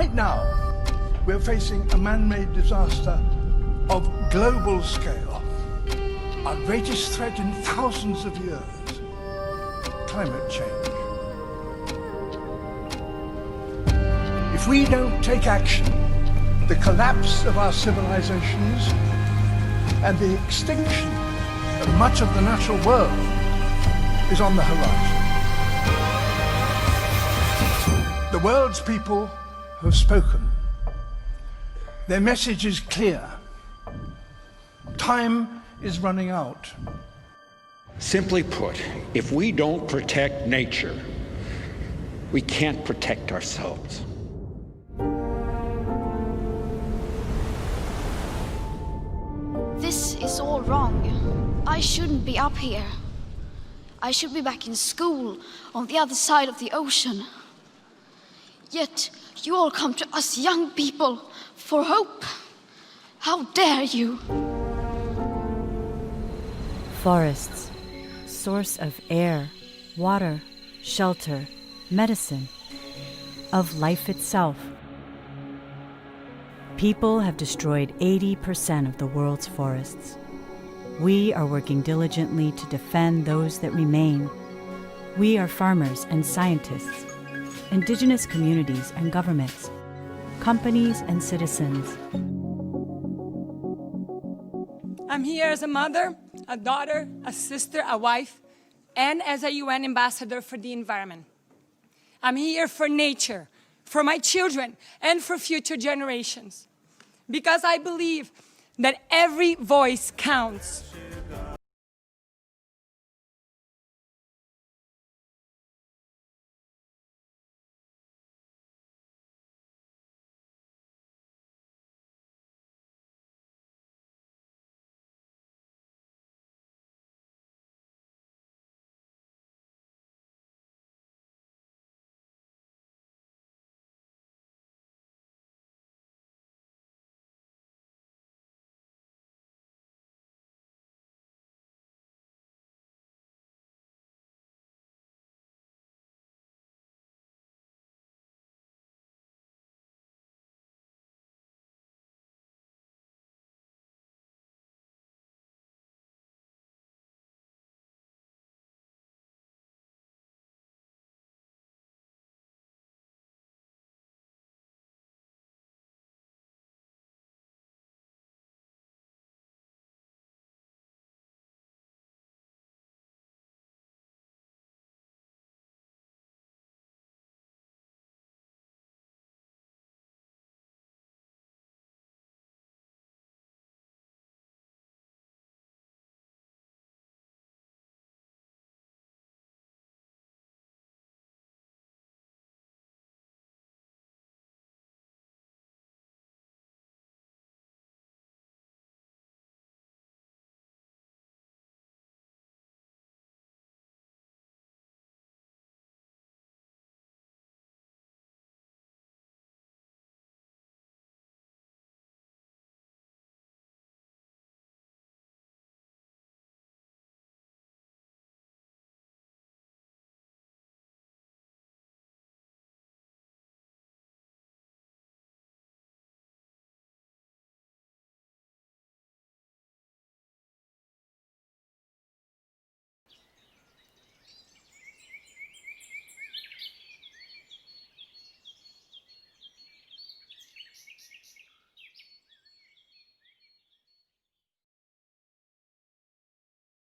Right now, we're facing a man-made disaster of global scale. Our greatest threat in thousands of years, climate change. If we don't take action, the collapse of our civilizations and the extinction of much of the natural world is on the horizon. The world's people have spoken. Their message is clear. Time is running out. Simply put, if we don't protect nature, we can't protect ourselves. This is all wrong. I shouldn't be up here. I should be back in school on the other side of the ocean. Yet you all come to us young people for hope. How dare you? Forests, source of air, water, shelter, medicine, of life itself. People have destroyed 80% of the world's forests. We are working diligently to defend those that remain. We are farmers and scientists, indigenous communities and governments, companies and citizens. I'm here as a mother, a daughter, a sister, a wife, and as a UN ambassador for the environment. I'm here for nature, for my children, and for future generations. Because I believe that every voice counts.